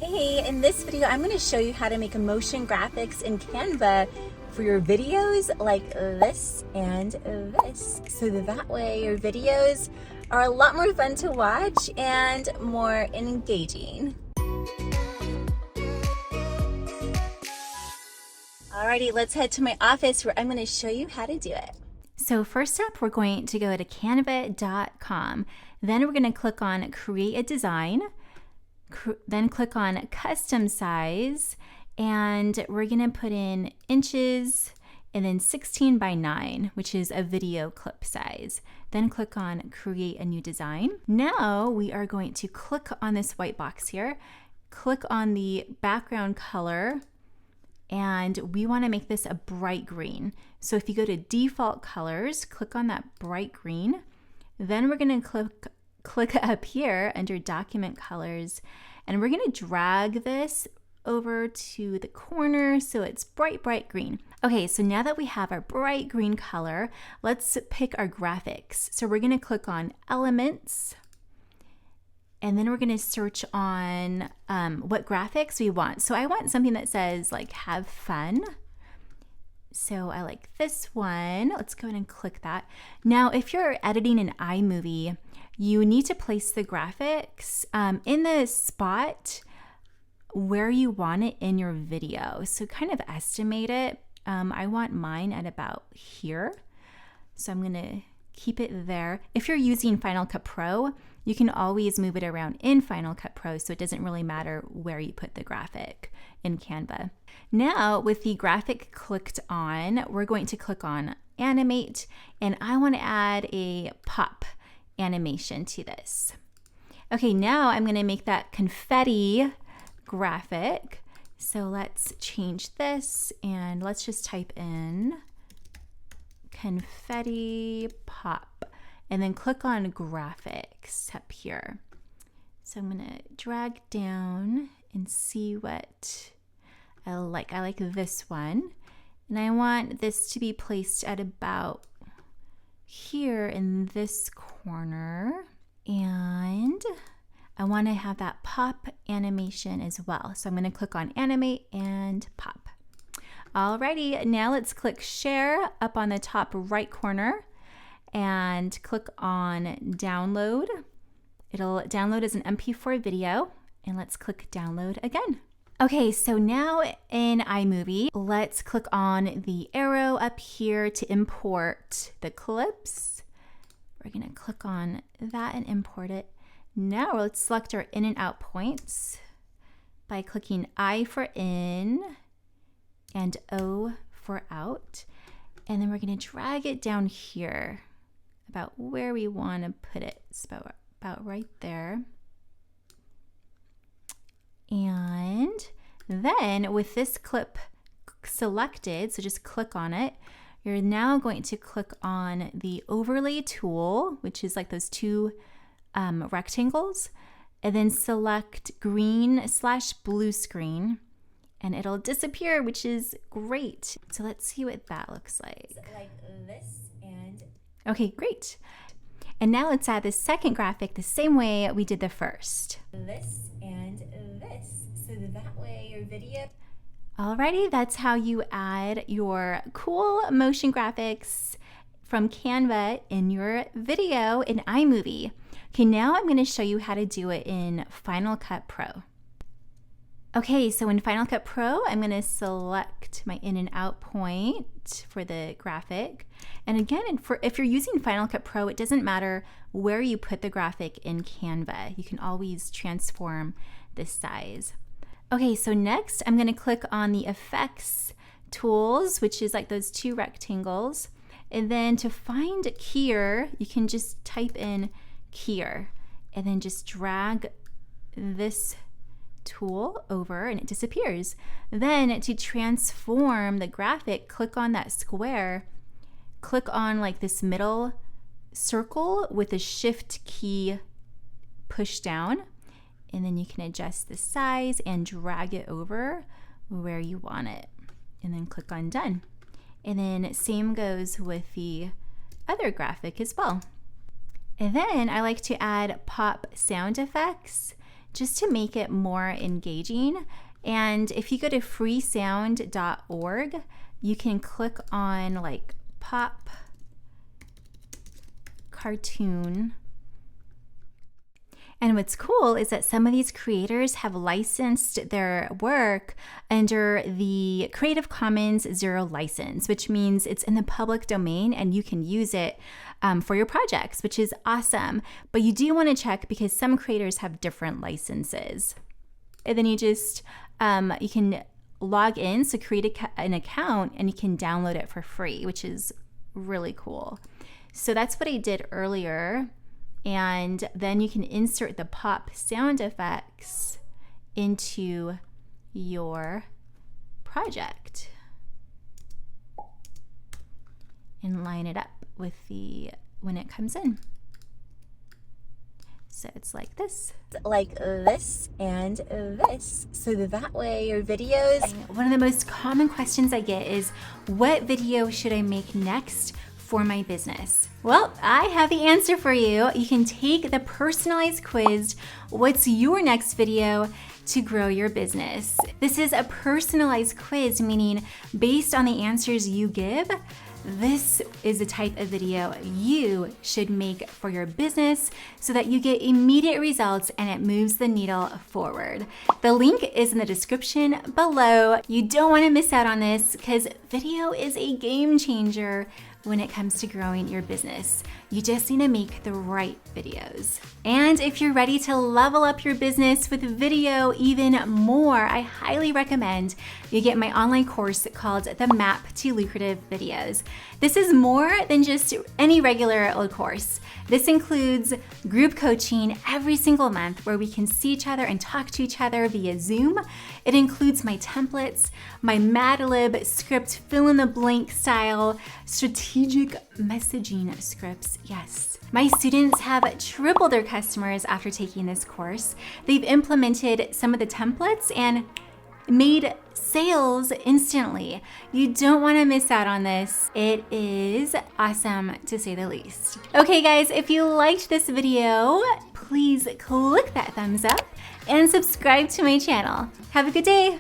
Hey, in this video, I'm going to show you how to make motion graphics in Canva for your videos like this and this. So that way your videos are a lot more fun to watch and more engaging. Alrighty, let's head to my office where I'm going to show you how to do it. So first up, we're going to go to canva.com. Then we're going to click on Create a Design. Then click on Custom Size. And we're going to put in inches and then 16 by 9, which is a video clip size. Then click on Create a New Design. Now we are going to click on this white box here. Click on the background color. And we want to make this a bright green. So if you go to default colors, click on that bright green. Then we're going to click up here under document colors, and we're going to drag this over to the corner so it's bright green. Okay, so now that we have our bright green color, let's pick our graphics. So we're going to click on Elements. And then we're going to search on what graphics we want. So I want something that says like have fun. So I like this one. Let's go ahead and click that. Now, if you're editing an iMovie, you need to place the graphics in the spot where you want it in your video. So kind of estimate it. I want mine at about here. So I'm going to keep it there. If you're using Final Cut Pro, you can always move it around in Final Cut Pro, so it doesn't really matter where you put the graphic in Canva. Now, with the graphic clicked on, we're going to click on Animate, and I want to add a pop animation to this. Okay, now I'm going to make that confetti graphic. So let's change this, and let's just type in confetti pop. And then click on graphics up here. So I'm gonna drag down and see what I like. I like this one. And I want this to be placed at about here in this corner. And I wanna have that pop animation as well. So I'm gonna click on Animate and Pop. Alrighty, now let's click Share up on the top right corner. And click on download. It'll download as an MP4 video, and let's click download again. Okay, so now in iMovie, let's click on the arrow up here to import the clips. We're gonna click on that and import it. Now let's select our in and out points by clicking I for in and O for out. And then we're gonna drag it down here about where we want to put it. It's about right there. And then with this clip selected, so just click on it, you're now going to click on the overlay tool, which is like those two rectangles, and then select green/blue screen, and it'll disappear, which is great. So let's see what that looks like. Like this and Okay, great. And now let's add the second graphic the same way we did the first. this and this. So that way your video. Alrighty, that's how you add your cool motion graphics from Canva in your video in iMovie. Okay, now I'm going to show you how to do it in Final Cut Pro. Okay, so in Final Cut Pro, I'm going to select my in and out point for the graphic. And again, if you're using Final Cut Pro, it doesn't matter where you put the graphic in Canva. You can always transform the size. Okay, so next I'm going to click on the effects tools, which is like those two rectangles. And then to find keyer, you can just type in keyer and then just drag this tool over and it disappears. Then to transform the graphic, click on that square, click on like this middle circle with the shift key push down, and then you can adjust the size and drag it over where you want it, and then click on done. And then same goes with the other graphic as well. And then I like to add pop sound effects just to make it more engaging. And if you go to freesound.org, you can click on like pop cartoon. And what's cool is that some of these creators have licensed their work under the Creative Commons Zero license, which means it's in the public domain and you can use it for your projects, which is awesome. But you do want to check because some creators have different licenses. And then you just, you can log in, so create an account and you can download it for free, which is really cool. So that's what I did earlier. And then you can insert the pop sound effects into your project and line it up with when it comes in. So it's like this. Like this and this. So that way your videos. One of the most common questions I get is, what video should I make next for my business? Well, I have the answer for you. You can take the personalized quiz, what's your next video to grow your business? This is a personalized quiz, meaning based on the answers you give, this is the type of video you should make for your business so that you get immediate results and it moves the needle forward. The link is in the description below. You don't want to miss out on this because video is a game changer when it comes to growing your business. You just need to make the right videos. And if you're ready to level up your business with video even more, I highly recommend you get my online course called The Map to Lucrative Videos. This is more than just any regular old course. This includes group coaching every single month where we can see each other and talk to each other via Zoom. It includes my templates, my Mad Lib script, fill in the blank style, strategic messaging scripts. Yes. My students have tripled their customers after taking this course. They've implemented some of the templates and made sales instantly. You don't want to miss out on this. It is awesome to say the least. Okay guys, if you liked this video, please click that thumbs up and subscribe to my channel. Have a good day.